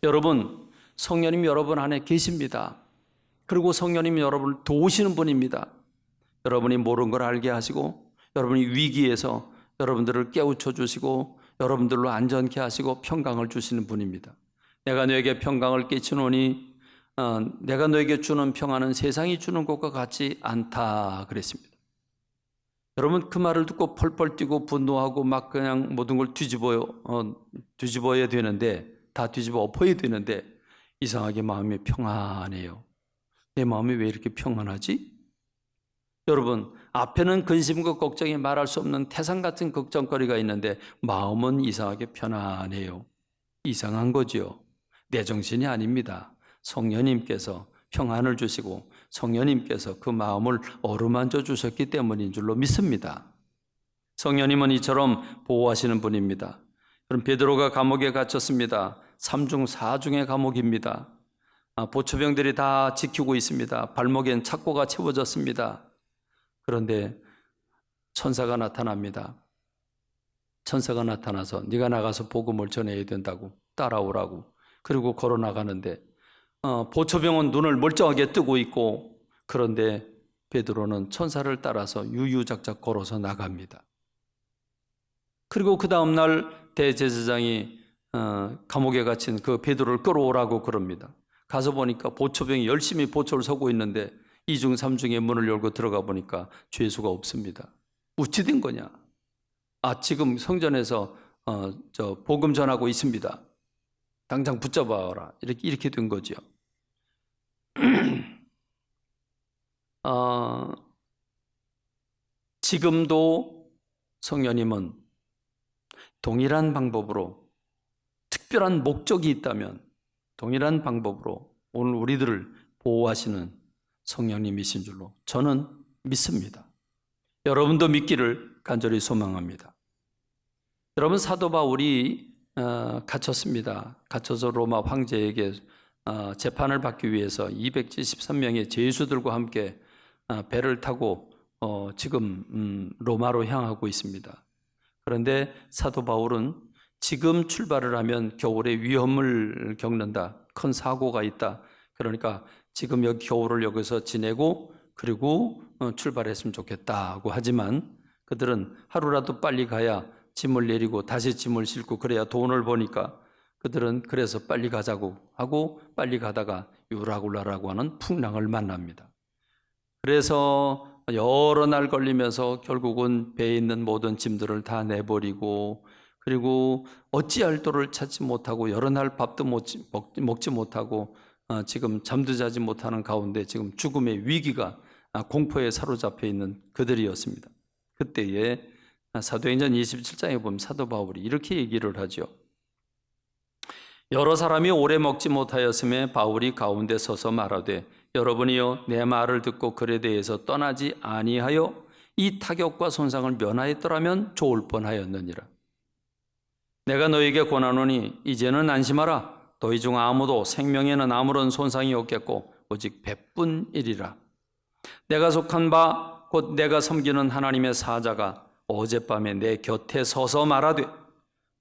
여러분, 성령님 여러분 안에 계십니다. 그리고 성령님 여러분을 도우시는 분입니다. 여러분이 모르는 걸 알게 하시고, 여러분이 위기에서 여러분들을 깨우쳐 주시고, 여러분들로 안전케 하시고 평강을 주시는 분입니다. 내가 너에게 평강을 끼치노니 내가 너에게 주는 평안은 세상이 주는 것과 같지 않다 그랬습니다. 여러분, 그 말을 듣고 펄펄 뛰고 분노하고 막 그냥 모든 걸 뒤집어야 되는데, 다 뒤집어 엎어야 되는데 이상하게 마음이 평안해요. 내 마음이 왜 이렇게 평안하지? 여러분, 앞에는 근심과 걱정이 말할 수 없는 태산 같은 걱정거리가 있는데 마음은 이상하게 편안해요. 이상한 거죠. 내 정신이 아닙니다. 성령님께서 평안을 주시고 성령님께서 그 마음을 어루만져 주셨기 때문인 줄로 믿습니다. 성령님은 이처럼 보호하시는 분입니다. 그럼 베드로가 감옥에 갇혔습니다. 3중 4중의 감옥입니다. 보초병들이 다 지키고 있습니다. 발목엔 착고가 채워졌습니다. 그런데 천사가 나타납니다. 천사가 나타나서 네가 나가서 복음을 전해야 된다고, 따라오라고. 그리고 걸어 나가는데 보초병은 눈을 멀쩡하게 뜨고 있고, 그런데 베드로는 천사를 따라서 유유작작 걸어서 나갑니다. 그리고 그 다음날 대제사장이 감옥에 갇힌 그 베드로를 끌어오라고 그럽니다. 가서 보니까 보초병이 열심히 보초를 서고 있는데 2중 3중의 문을 열고 들어가 보니까 죄수가 없습니다. 어찌 된 거냐? 지금 성전에서 복음 전하고 있습니다. 당장 붙잡아라. 이렇게 된 거죠. 지금도 성령님은 동일한 방법으로, 특별한 목적이 있다면 동일한 방법으로 오늘 우리들을 보호하시는 성령님이신 줄로 저는 믿습니다. 여러분도 믿기를 간절히 소망합니다. 여러분, 사도 바울이 갇혔습니다. 갇혀서 로마 황제에게 재판을 받기 위해서 273명의 죄수들과 함께 배를 타고 지금 로마로 향하고 있습니다. 그런데 사도 바울은 지금 출발을 하면 겨울에 위험을 겪는다, 큰 사고가 있다, 그러니까 지금 겨울을 여기서 지내고 그리고 출발했으면 좋겠다고 하지만 그들은 하루라도 빨리 가야 짐을 내리고 다시 짐을 싣고 그래야 돈을 버니까 그들은 그래서 빨리 가자고 하고 빨리 가다가 유라굴라라고 하는 풍랑을 만납니다. 그래서 여러 날 걸리면서 결국은 배에 있는 모든 짐들을 다 내버리고, 그리고 어찌할 도를 찾지 못하고 여러 날 밥도 먹지 못하고 지금 잠도 자지 못하는 가운데 지금 죽음의 위기가 공포에 사로잡혀 있는 그들이었습니다. 그때에 사도행전 27장에 보면 사도 바울이 이렇게 얘기를 하죠. 여러 사람이 오래 먹지 못하였음에 바울이 가운데 서서 말하되 여러분이여 내 말을 듣고 글에 대해서 떠나지 아니하여 이 타격과 손상을 면하였더라면 좋을 뻔하였느니라. 내가 너에게 권하노니 이제는 안심하라. 너희 중 아무도 생명에는 아무런 손상이 없겠고 오직 배뿐이리라. 내가 속한 바 곧 내가 섬기는 하나님의 사자가 어젯밤에 내 곁에 서서 말하되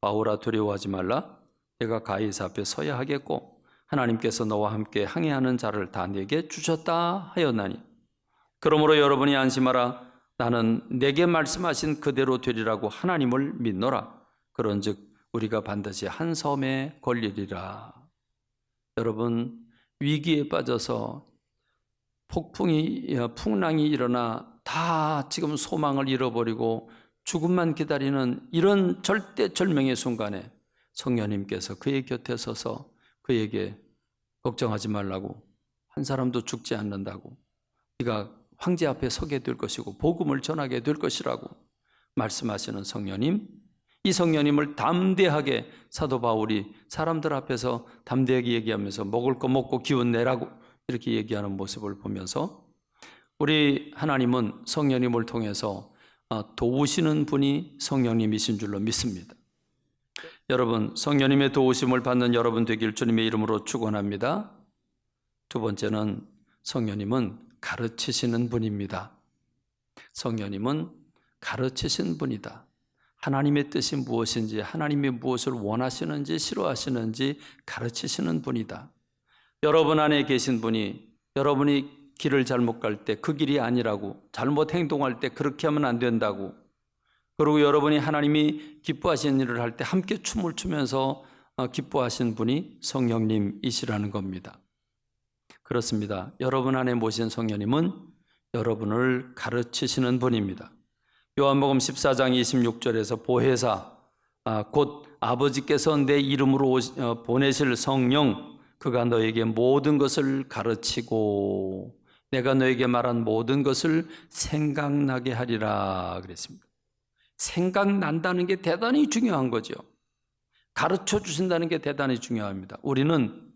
바울아 두려워하지 말라. 내가 가이사 앞에 서야 하겠고 하나님께서 너와 함께 항해하는 자를 다 내게 주셨다 하였나니 그러므로 여러분이 안심하라. 나는 내게 말씀하신 그대로 되리라고 하나님을 믿노라. 그런즉 우리가 반드시 한 섬에 걸리리라. 여러분, 위기에 빠져서 풍랑이 일어나 다 지금 소망을 잃어버리고 죽음만 기다리는 이런 절대절명의 순간에 성령님께서 그의 곁에 서서 그에게 걱정하지 말라고, 한 사람도 죽지 않는다고, 네가 황제 앞에 서게 될 것이고 복음을 전하게 될 것이라고 말씀하시는 성령님, 이 성령님을 담대하게 사도 바울이 사람들 앞에서 담대하게 얘기하면서 먹을 거 먹고 기운 내라고 이렇게 얘기하는 모습을 보면서 우리 하나님은 성령님을 통해서 도우시는 분이 성령님이신 줄로 믿습니다. 여러분, 성령님의 도우심을 받는 여러분 되길 주님의 이름으로 축원합니다. 두 번째는 성령님은 가르치시는 분입니다. 성령님은 가르치신 분이다. 하나님의 뜻이 무엇인지, 하나님이 무엇을 원하시는지 싫어하시는지 가르치시는 분이다. 여러분 안에 계신 분이 여러분이 길을 잘못 갈 때 그 길이 아니라고, 잘못 행동할 때 그렇게 하면 안 된다고, 그리고 여러분이 하나님이 기뻐하시는 일을 할 때 함께 춤을 추면서 기뻐하신 분이 성령님이시라는 겁니다. 그렇습니다. 여러분 안에 모신 성령님은 여러분을 가르치시는 분입니다. 요한복음 14장 26절에서 보혜사, 곧 아버지께서 내 이름으로 보내실 성령, 그가 너에게 모든 것을 가르치고 내가 너에게 말한 모든 것을 생각나게 하리라 그랬습니다. 생각난다는 게 대단히 중요한 거죠. 가르쳐 주신다는 게 대단히 중요합니다. 우리는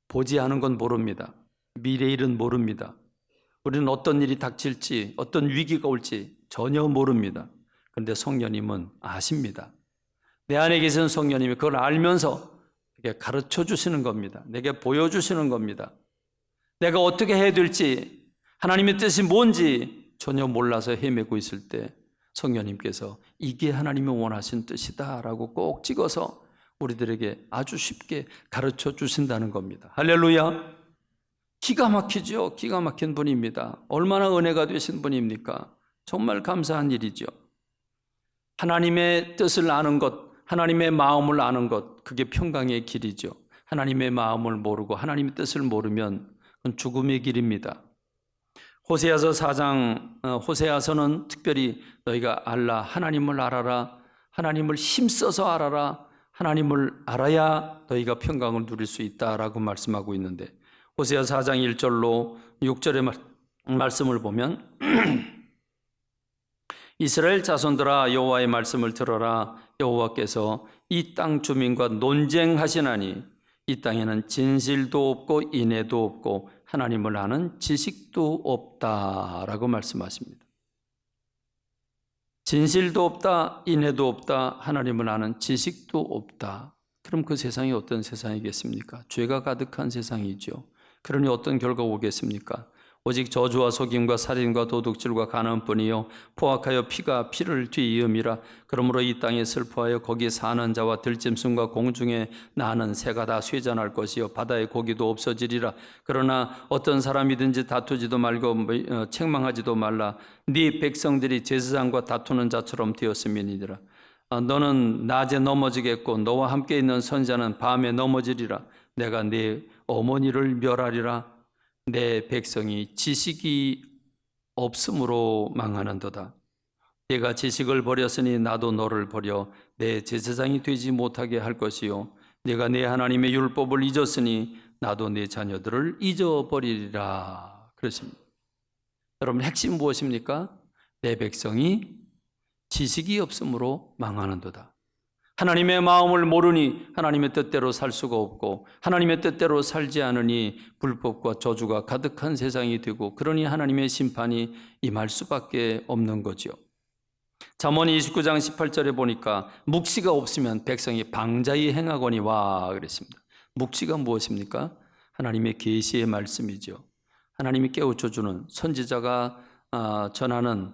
보지 않은 건 모릅니다. 미래 일은 모릅니다. 우리는 어떤 일이 닥칠지, 어떤 위기가 올지 전혀 모릅니다. 그런데 성령님은 아십니다. 내 안에 계신 성령님이 그걸 알면서 내게 가르쳐 주시는 겁니다. 내게 보여주시는 겁니다. 내가 어떻게 해야 될지, 하나님의 뜻이 뭔지 전혀 몰라서 헤매고 있을 때 성령님께서 이게 하나님이 원하신 뜻이다 라고 꼭 찍어서 우리들에게 아주 쉽게 가르쳐 주신다는 겁니다. 할렐루야. 기가 막히죠. 기가 막힌 분입니다. 얼마나 은혜가 되신 분입니까? 정말 감사한 일이죠. 하나님의 뜻을 아는 것, 하나님의 마음을 아는 것, 그게 평강의 길이죠. 하나님의 마음을 모르고 하나님의 뜻을 모르면 그건 죽음의 길입니다. 호세아서 4장, 호세아서는 특별히 너희가 알라, 하나님을 알아라, 하나님을 힘써서 알아라, 하나님을 알아야 너희가 평강을 누릴 수 있다라고 말씀하고 있는데, 호세아 4장 1절로 6절의 말씀을 보면 이스라엘 자손들아 여호와의 말씀을 들어라. 여호와께서 이 땅 주민과 논쟁하시나니 이 땅에는 진실도 없고 인애도 없고 하나님을 아는 지식도 없다라고 말씀하십니다. 진실도 없다, 인애도 없다, 하나님을 아는 지식도 없다. 그럼 그 세상이 어떤 세상이겠습니까? 죄가 가득한 세상이죠. 그러니 어떤 결과가 오겠습니까? 오직 저주와 속임과 살인과 도둑질과 가난뿐이요 포악하여 피가 피를 뒤이음이라. 그러므로 이 땅에 슬퍼하여 거기 사는 자와 들짐승과 공중에 나는 새가 다 쇠잔할 것이요 바다의 고기도 없어지리라. 그러나 어떤 사람이든지 다투지도 말고 책망하지도 말라. 네 백성들이 제사장과 다투는 자처럼 되었음이니라. 너는 낮에 넘어지겠고 너와 함께 있는 선자는 밤에 넘어지리라. 내가 네 어머니를 멸하리라. 내 백성이 지식이 없음으로 망하는도다. 내가 지식을 버렸으니 나도 너를 버려 내 제사장이 되지 못하게 할 것이요 내가 내 하나님의 율법을 잊었으니 나도 내 자녀들을 잊어버리리라. 그렇습니다. 여러분, 핵심 무엇입니까? 내 백성이 지식이 없음으로 망하는도다. 하나님의 마음을 모르니 하나님의 뜻대로 살 수가 없고 하나님의 뜻대로 살지 않으니 불법과 저주가 가득한 세상이 되고 그러니 하나님의 심판이 임할 수밖에 없는 거죠. 잠언 29장 18절에 보니까 묵시가 없으면 백성이 방자히 행하거니와 그랬습니다. 묵시가 무엇입니까? 하나님의 계시의 말씀이죠. 하나님이 깨우쳐주는 선지자가 전하는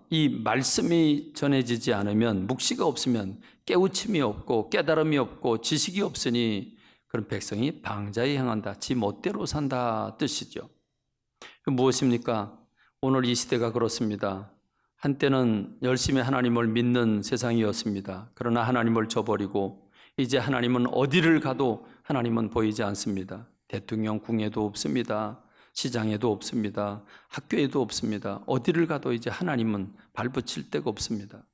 이 말씀이 전해지지 않으면, 묵시가 없으면 깨우침이 없고 깨달음이 없고 지식이 없으니 그런 백성이 방자히 행한다, 지 멋대로 산다 뜻이죠. 무엇입니까? 오늘 이 시대가 그렇습니다. 한때는 열심히 하나님을 믿는 세상이었습니다. 그러나 하나님을 저버리고 이제 하나님은 어디를 가도 하나님은 보이지 않습니다. 대통령 궁에도 없습니다. 시장에도 없습니다. 학교에도 없습니다. 어디를 가도 이제 하나님은 발붙일 데가 없습니다.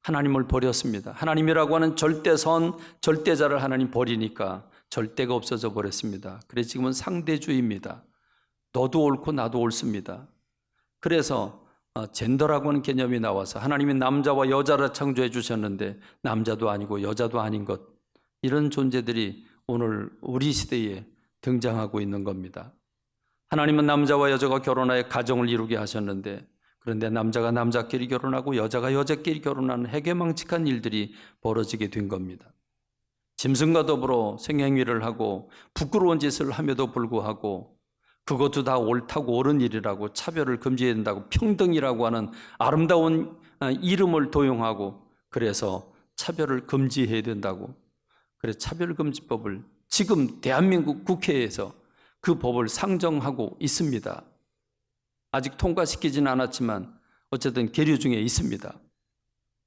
하나님을 버렸습니다. 하나님이라고 하는 절대선, 절대자를 하나님 버리니까 절대가 없어져 버렸습니다. 그래서 지금은 상대주의입니다. 너도 옳고 나도 옳습니다. 그래서 젠더라고 하는 개념이 나와서 하나님이 남자와 여자를 창조해 주셨는데 남자도 아니고 여자도 아닌 것, 이런 존재들이 오늘 우리 시대에 등장하고 있는 겁니다. 하나님은 남자와 여자가 결혼하여 가정을 이루게 하셨는데, 그런데 남자가 남자끼리 결혼하고 여자가 여자끼리 결혼하는 해괴망측한 일들이 벌어지게 된 겁니다. 짐승과 더불어 생행위를 하고 부끄러운 짓을 함에도 불구하고 그것도 다 옳다고 옳은 일이라고 차별을 금지해야 된다고 평등이라고 하는 아름다운 이름을 도용하고 그래서 차별을 금지해야 된다고. 그래서 차별금지법을 지금 대한민국 국회에서 그 법을 상정하고 있습니다. 아직 통과시키지는 않았지만 어쨌든 계류 중에 있습니다.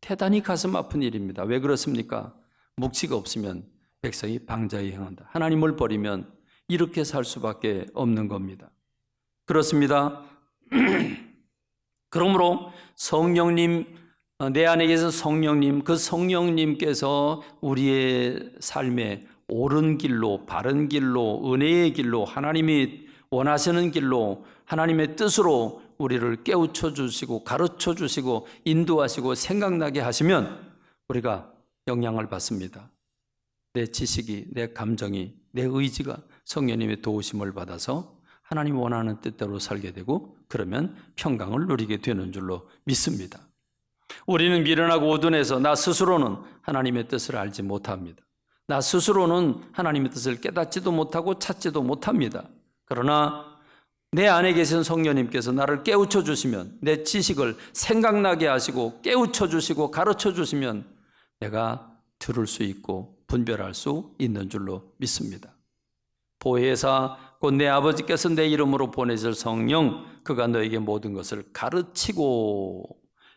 대단히 가슴 아픈 일입니다. 왜 그렇습니까? 묵시가 없으면 백성이 방자히 행한다. 하나님을 버리면 이렇게 살 수밖에 없는 겁니다. 그렇습니다. 그러므로 성령님, 내 안에 계신 성령님, 그 성령님께서 우리의 삶에 옳은 길로, 바른 길로, 은혜의 길로, 하나님이 원하시는 길로, 하나님의 뜻으로 우리를 깨우쳐 주시고 가르쳐 주시고 인도하시고 생각나게 하시면 우리가 영향을 받습니다. 내 지식이, 내 감정이, 내 의지가 성령님의 도우심을 받아서 하나님 원하는 뜻대로 살게 되고 그러면 평강을 누리게 되는 줄로 믿습니다. 우리는 미련하고 우둔해서 나 스스로는 하나님의 뜻을 알지 못합니다. 나 스스로는 하나님의 뜻을 깨닫지도 못하고 찾지도 못합니다. 그러나 내 안에 계신 성령님께서 나를 깨우쳐 주시면, 내 지식을 생각나게 하시고 깨우쳐 주시고 가르쳐 주시면 내가 들을 수 있고 분별할 수 있는 줄로 믿습니다. 보혜사 곧 내 아버지께서 내 이름으로 보내실 성령, 그가 너에게 모든 것을 가르치고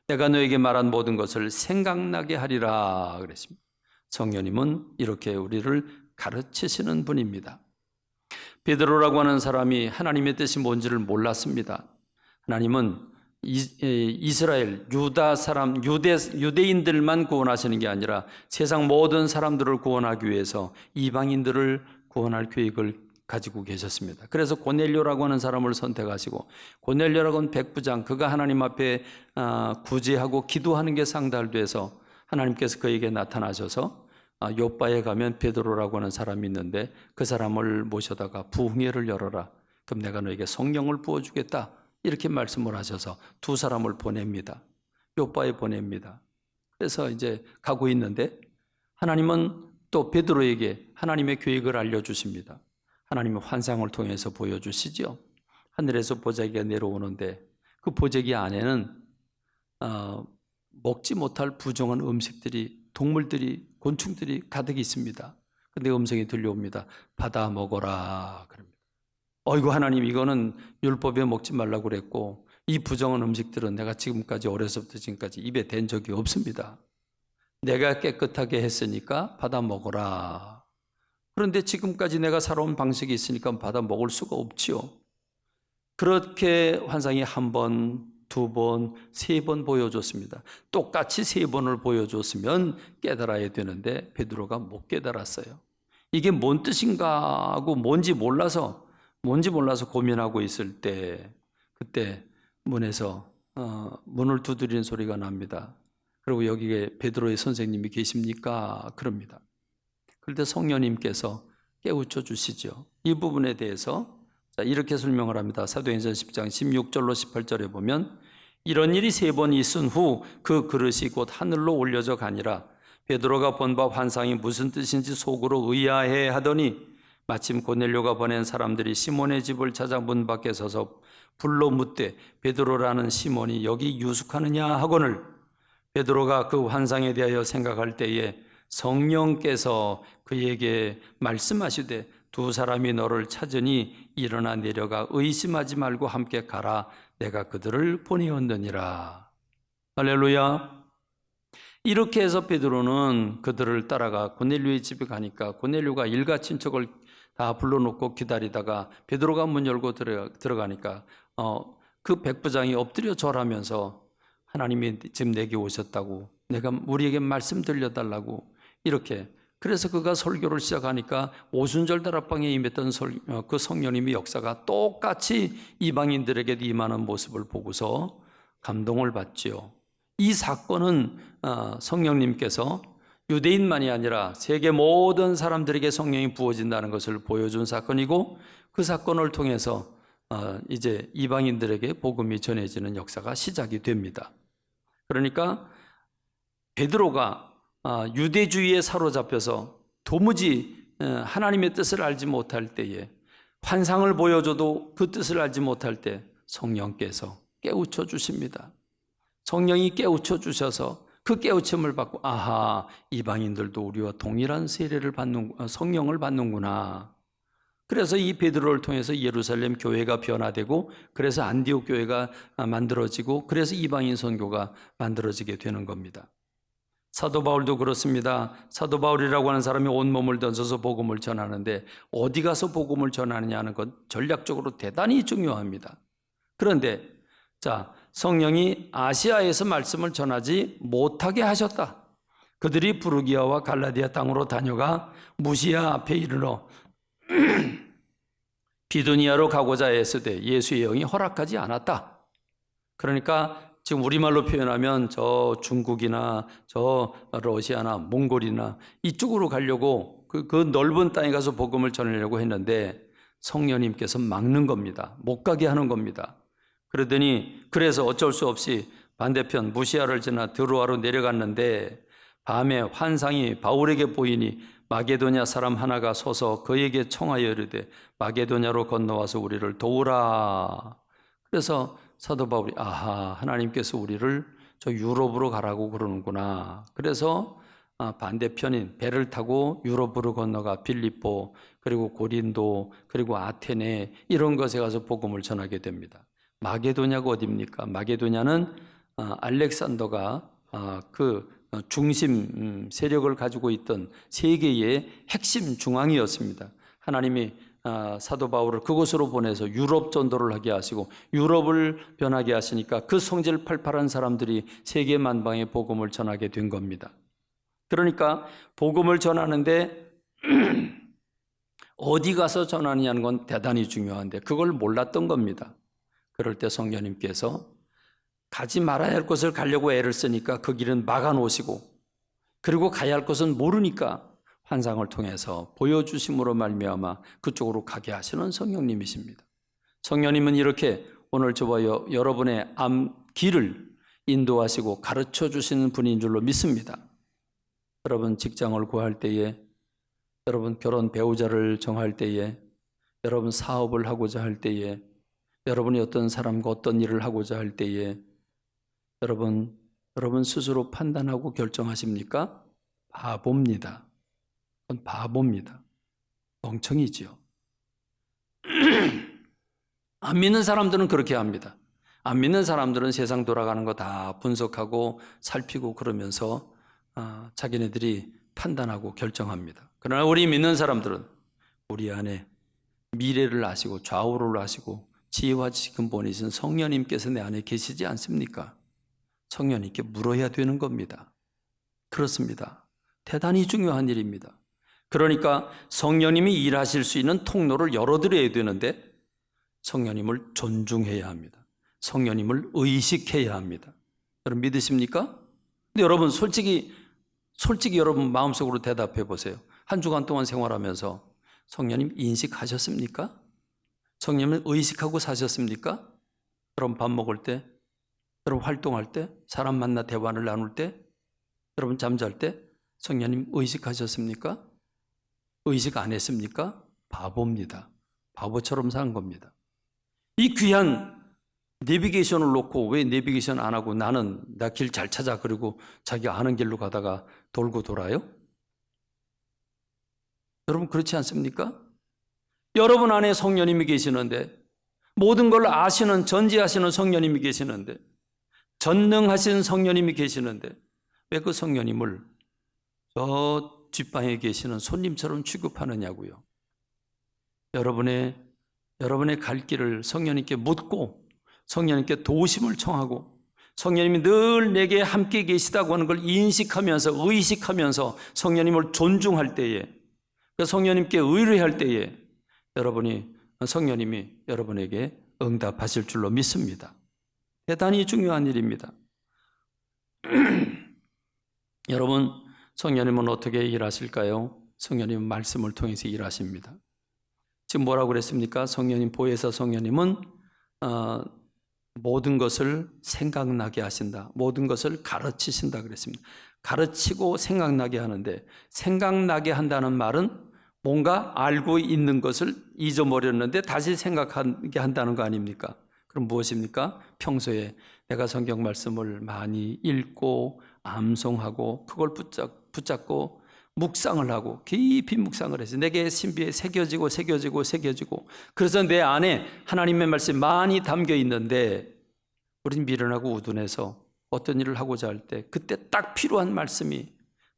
내가 너에게 말한 모든 것을 생각나게 하리라 그랬습니다. 성령님은 이렇게 우리를 가르치시는 분입니다. 베드로라고 하는 사람이 하나님의 뜻이 뭔지를 몰랐습니다. 하나님은 이스라엘, 유다 사람, 유대인들만 구원하시는 게 아니라 세상 모든 사람들을 구원하기 위해서 이방인들을 구원할 계획을 가지고 계셨습니다. 그래서 고넬료라고 하는 사람을 선택하시고, 고넬료라고 하는 백부장, 그가 하나님 앞에 구제하고 기도하는 게 상달돼서 하나님께서 그에게 나타나셔서 요바에 가면 베드로라고 하는 사람이 있는데 그 사람을 모셔다가 부흥회를 열어라. 그럼 내가 너에게 성령을 부어주겠다. 이렇게 말씀을 하셔서 두 사람을 보냅니다. 요바에 보냅니다. 그래서 이제 가고 있는데 하나님은 또 베드로에게 하나님의 계획을 알려주십니다. 하나님의 환상을 통해서 보여주시죠. 하늘에서 보자기가 내려오는데 그 보자기 안에는 먹지 못할 부정한 음식들이, 동물들이, 곤충들이 가득 있습니다. 근데 음성이 들려옵니다. 받아 먹어라 그럽니다. 어이구 하나님, 이거는 율법에 먹지 말라고 그랬고 이 부정한 음식들은 내가 지금까지, 어려서부터 지금까지 입에 댄 적이 없습니다. 내가 깨끗하게 했으니까 받아 먹어라. 그런데 지금까지 내가 살아온 방식이 있으니까 받아 먹을 수가 없지요. 그렇게 환상이 한 번, 두 번, 세 번 보여줬습니다. 똑같이 세 번을 보여줬으면 깨달아야 되는데 베드로가 못 깨달았어요. 이게 뭔 뜻인가 하고 뭔지 몰라서 고민하고 있을 때 그때 문에서 문을 두드리는 소리가 납니다. 그리고 여기에 베드로의 선생님이 계십니까? 그럽니다. 그럴 때 성령님께서 깨우쳐 주시죠. 이 부분에 대해서 이렇게 설명을 합니다. 사도행전 10장 16절로 18절에 보면 이런 일이 세 번 있은 후 그 그릇이 곧 하늘로 올려져 가니라. 베드로가 본 바 환상이 무슨 뜻인지 속으로 의아해 하더니 마침 고넬료가 보낸 사람들이 시몬의 집을 찾아 문 밖에 서서 불러 묻되 베드로라는 시몬이 여기 유숙하느냐 하거늘 베드로가 그 환상에 대하여 생각할 때에 성령께서 그에게 말씀하시되 두 사람이 너를 찾으니 일어나 내려가 의심하지 말고 함께 가라. 내가 그들을 보내었느니라. 할렐루야. 이렇게 해서 베드로는 그들을 따라가 고넬료의 집에 가니까 고넬료가 일가 친척을 다 불러놓고 기다리다가 베드로가 문 열고 들어가니까 그 백부장이 엎드려 절하면서 하나님이 지금 내게 오셨다고, 내가 우리에게 말씀 들려달라고 이렇게. 그래서 그가 설교를 시작하니까 오순절 다락방에 임했던 그 성령님의 역사가 똑같이 이방인들에게도 임하는 모습을 보고서 감동을 받지요. 이 사건은 성령님께서 유대인만이 아니라 세계 모든 사람들에게 성령이 부어진다는 것을 보여준 사건이고, 그 사건을 통해서 이제 이방인들에게 복음이 전해지는 역사가 시작이 됩니다. 그러니까 베드로가 유대주의에 사로잡혀서 도무지 하나님의 뜻을 알지 못할 때에, 환상을 보여줘도 그 뜻을 알지 못할 때 성령께서 깨우쳐 주십니다. 성령이 깨우쳐 주셔서 그 깨우침을 받고 아하, 이방인들도 우리와 동일한 세례를 받는, 성령을 받는구나. 그래서 이 베드로를 통해서 예루살렘 교회가 변화되고, 그래서 안디옥 교회가 만들어지고, 그래서 이방인 선교가 만들어지게 되는 겁니다. 사도 바울도 그렇습니다. 사도 바울이라고 하는 사람이 온몸을 던져서 복음을 전하는데, 어디 가서 복음을 전하느냐 하는 건 전략적으로 대단히 중요합니다. 그런데 자, 성령이 아시아에서 말씀을 전하지 못하게 하셨다. 그들이 부르기아와 갈라디아 땅으로 다녀가 무시아 앞에 이르러 비두니아로 가고자 애쓰되 예수의 영이 허락하지 않았다. 그러니까 지금 우리말로 표현하면 저 중국이나 저 러시아나 몽골이나 이쪽으로 가려고 그 넓은 땅에 가서 복음을 전하려고 했는데 성령님께서 막는 겁니다. 못 가게 하는 겁니다. 그러더니 그래서 어쩔 수 없이 반대편 무시아를 지나 드로아로 내려갔는데 밤에 환상이 바울에게 보이니 마게도냐 사람 하나가 서서 그에게 청하여 이르되 마게도냐로 건너와서 우리를 도우라. 그래서 사도 바울이 아하, 하나님께서 우리를 저 유럽으로 가라고 그러는구나. 그래서 반대편인 배를 타고 유럽으로 건너가 빌립보, 그리고 고린도, 그리고 아테네 이런 곳에 가서 복음을 전하게 됩니다. 마게도냐가 어디입니까? 마게도냐는 알렉산더가 그 중심 세력을 가지고 있던 세계의 핵심 중앙이었습니다. 하나님이 사도 바울을 그곳으로 보내서 유럽 전도를 하게 하시고 유럽을 변하게 하시니까 그 성질 팔팔한 사람들이 세계 만방에 복음을 전하게 된 겁니다. 그러니까 복음을 전하는데 어디 가서 전하느냐는 건 대단히 중요한데 그걸 몰랐던 겁니다. 그럴 때 성령님께서 가지 말아야 할 곳을 가려고 애를 쓰니까 그 길은 막아놓으시고, 그리고 가야 할 곳은 모르니까 환상을 통해서 보여주심으로 말미암아 그쪽으로 가게 하시는 성령님이십니다. 성령님은 이렇게 오늘 저와 여러분의 길을 인도하시고 가르쳐 주시는 분인 줄로 믿습니다. 여러분 직장을 구할 때에, 여러분 결혼 배우자를 정할 때에, 여러분 사업을 하고자 할 때에, 여러분이 어떤 사람과 어떤 일을 하고자 할 때에 여러분 스스로 판단하고 결정하십니까? 바보입니다. 그건 바보입니다. 멍청이지요. 안 믿는 사람들은 그렇게 합니다. 안 믿는 사람들은 세상 돌아가는 거 다 분석하고 살피고 그러면서 자기네들이 판단하고 결정합니다. 그러나 우리 믿는 사람들은 우리 안에 미래를 아시고 좌우를 아시고 지혜와 지식은 보내신 성령님께서 내 안에 계시지 않습니까? 성령님께 물어야 되는 겁니다. 그렇습니다. 대단히 중요한 일입니다. 그러니까 성령님이 일하실 수 있는 통로를 열어드려야 되는데 성령님을 존중해야 합니다. 성령님을 의식해야 합니다. 여러분 믿으십니까? 근데 여러분 솔직히 여러분 마음속으로 대답해 보세요. 한 주간 동안 생활하면서 성령님 인식하셨습니까? 성령님을 의식하고 사셨습니까? 여러분 밥 먹을 때, 여러분 활동할 때, 사람 만나 대화를 나눌 때, 여러분 잠잘 때 성령님 의식하셨습니까? 의식 안 했습니까? 바보입니다. 바보처럼 사는 겁니다. 이 귀한 내비게이션을 놓고 왜 내비게이션 안 하고 나는 나 길 잘 찾아 그리고 자기 아는 길로 가다가 돌고 돌아요? 여러분 그렇지 않습니까? 여러분 안에 성령님이 계시는데, 모든 걸 아시는 전지하시는 성령님이 계시는데, 전능하신 성령님이 계시는데 왜 그 성령님을 저 뒷방에 계시는 손님처럼 취급하느냐고요. 여러분의 갈 길을 성령님께 묻고 성령님께 도우심을 청하고 성령님이 늘 내게 함께 계시다고 하는 걸 인식하면서 의식하면서 성령님을 존중할 때에, 그 성령님께 의뢰할 때에 성령님이 여러분에게 응답하실 줄로 믿습니다. 대단히 중요한 일입니다. 여러분, 성령님은 어떻게 일하실까요? 성령님은 말씀을 통해서 일하십니다. 지금 뭐라고 그랬습니까? 성령님, 보혜사 성령님은 모든 것을 생각나게 하신다. 모든 것을 가르치신다 그랬습니다. 가르치고 생각나게 하는데, 생각나게 한다는 말은 뭔가 알고 있는 것을 잊어버렸는데 다시 생각하게 한다는 거 아닙니까? 그럼 무엇입니까? 평소에 내가 성경 말씀을 많이 읽고 암송하고 그걸 붙잡고 묵상을 하고 깊이 묵상을 해서 내게 신비에 새겨지고 그래서 내 안에 하나님의 말씀이 많이 담겨 있는데 우린 미련하고 우둔해서 어떤 일을 하고자 할 때 그때 딱 필요한 말씀이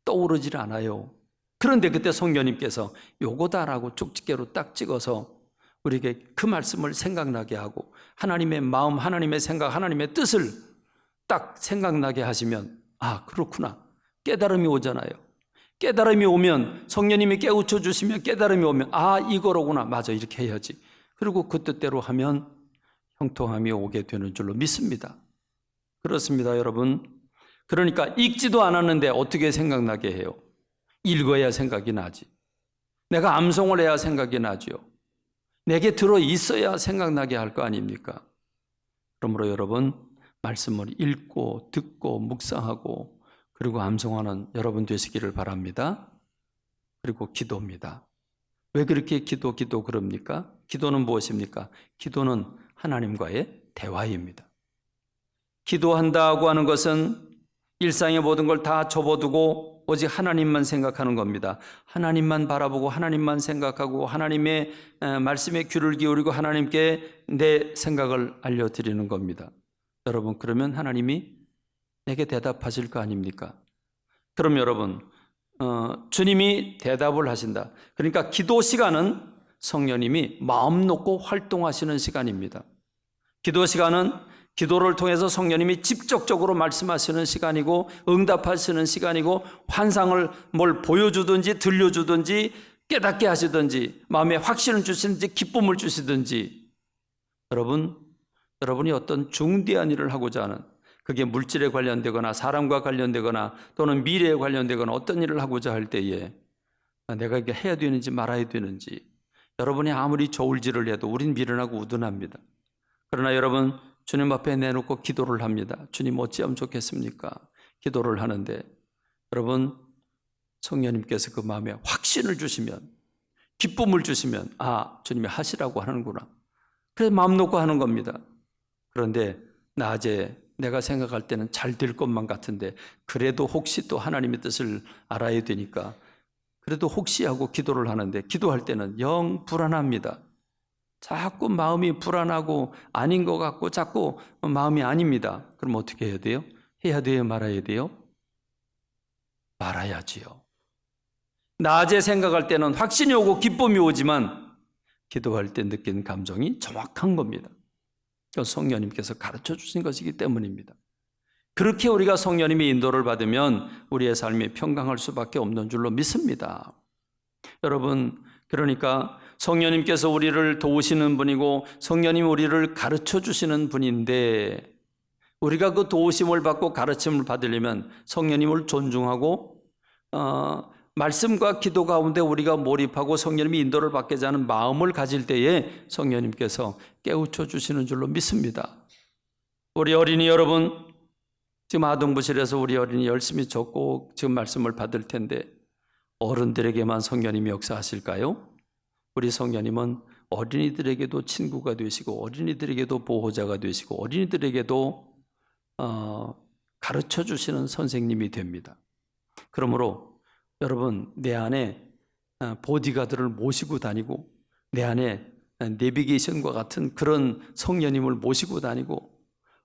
떠오르질 않아요. 그런데 그때 성령님께서 요거다라고 쪽집게로 딱 찍어서 우리에게 그 말씀을 생각나게 하고 하나님의 마음, 하나님의 생각, 하나님의 뜻을 딱 생각나게 하시면 아, 그렇구나. 깨달음이 오잖아요. 깨달음이 오면 성령님이 깨우쳐 주시면 깨달음이 오면 아, 이거로구나. 맞아, 이렇게 해야지. 그리고 그 뜻대로 하면 형통함이 오게 되는 줄로 믿습니다. 그렇습니다, 여러분. 그러니까 읽지도 않았는데 어떻게 생각나게 해요? 읽어야 생각이 나지. 내가 암송을 해야 생각이 나죠. 내게 들어 있어야 생각나게 할 거 아닙니까? 그러므로 여러분, 말씀을 읽고 듣고 묵상하고 그리고 암송하는 여러분 되시기를 바랍니다. 그리고 기도입니다. 왜 그렇게 기도 그럽니까? 기도는 무엇입니까? 기도는 하나님과의 대화입니다. 기도한다고 하는 것은 일상의 모든 걸 다 접어두고 오직 하나님만 생각하는 겁니다. 하나님만 바라보고 하나님만 생각하고 하나님의 말씀에 귀를 기울이고 하나님께 내 생각을 알려드리는 겁니다. 여러분, 그러면 하나님이 내게 대답하실 거 아닙니까? 그럼 여러분, 주님이 대답을 하신다. 그러니까 기도 시간은 성령님이 마음 놓고 활동하시는 시간입니다. 기도 시간은 기도를 통해서 성령님이 직접적으로 말씀하시는 시간이고 응답하시는 시간이고 환상을 뭘 보여주든지 들려주든지 깨닫게 하시든지 마음에 확신을 주시든지 기쁨을 주시든지 여러분이 어떤 중대한 일을 하고자 하는 그게 물질에 관련되거나 사람과 관련되거나 또는 미래에 관련되거나 어떤 일을 하고자 할 때에 내가 이게 해야 되는지 말아야 되는지 여러분이 아무리 저울질을 해도 우린 미련하고 우둔합니다. 그러나 여러분 주님 앞에 내놓고 기도를 합니다. 주님 어찌하면 좋겠습니까? 기도를 하는데 여러분 성령님께서 그 마음에 확신을 주시면 기쁨을 주시면 아 주님이 하시라고 하는구나. 그래서 마음 놓고 하는 겁니다. 그런데 낮에 내가 생각할 때는 잘 될 것만 같은데 그래도 혹시 또 하나님의 뜻을 알아야 되니까 그래도 혹시 하고 기도를 하는데 기도할 때는 영 불안합니다. 자꾸 마음이 불안하고 아닌 것 같고 자꾸 마음이 아닙니다. 그럼 어떻게 해야 돼요? 해야 돼요? 말아야 돼요? 말아야지요. 낮에 생각할 때는 확신이 오고 기쁨이 오지만 기도할 때 느끼는 감정이 정확한 겁니다. 성령님께서 가르쳐 주신 것이기 때문입니다. 그렇게 우리가 성령님의 인도를 받으면 우리의 삶이 평강할 수밖에 없는 줄로 믿습니다. 여러분, 그러니까 성령님께서 우리를 도우시는 분이고 성령님이 우리를 가르쳐 주시는 분인데 우리가 그 도우심을 받고 가르침을 받으려면 성령님을 존중하고 말씀과 기도 가운데 우리가 몰입하고 성령님이 인도를 받고자 하는 마음을 가질 때에 성령님께서 깨우쳐 주시는 줄로 믿습니다. 우리 어린이 여러분, 지금 아동부실에서 우리 어린이 열심히 적고 지금 말씀을 받을 텐데 어른들에게만 성령님이 역사하실까요? 우리 성령님은 어린이들에게도 친구가 되시고 어린이들에게도 보호자가 되시고 어린이들에게도 가르쳐 주시는 선생님이 됩니다. 그러므로 여러분 내 안에 보디가드를 모시고 다니고 내 안에 내비게이션과 같은 그런 성령님을 모시고 다니고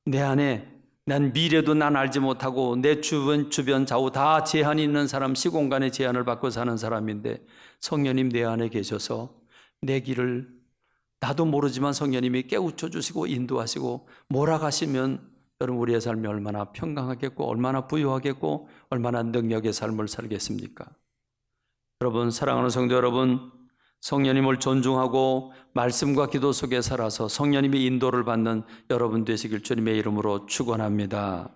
내 안에 난 미래도 난 알지 못하고 내 주변 좌우 다 제한이 있는 사람, 시공간의 제한을 받고 사는 사람인데 성령님 내 안에 계셔서 내 길을 나도 모르지만 성령님이 깨우쳐 주시고 인도하시고 몰아가시면 여러분 우리의 삶이 얼마나 평강하겠고 얼마나 부유하겠고 얼마나 능력의 삶을 살겠습니까? 여러분 사랑하는 성도 여러분, 성령님을 존중하고 말씀과 기도 속에 살아서 성령님의 인도를 받는 여러분 되시길 주님의 이름으로 축원합니다.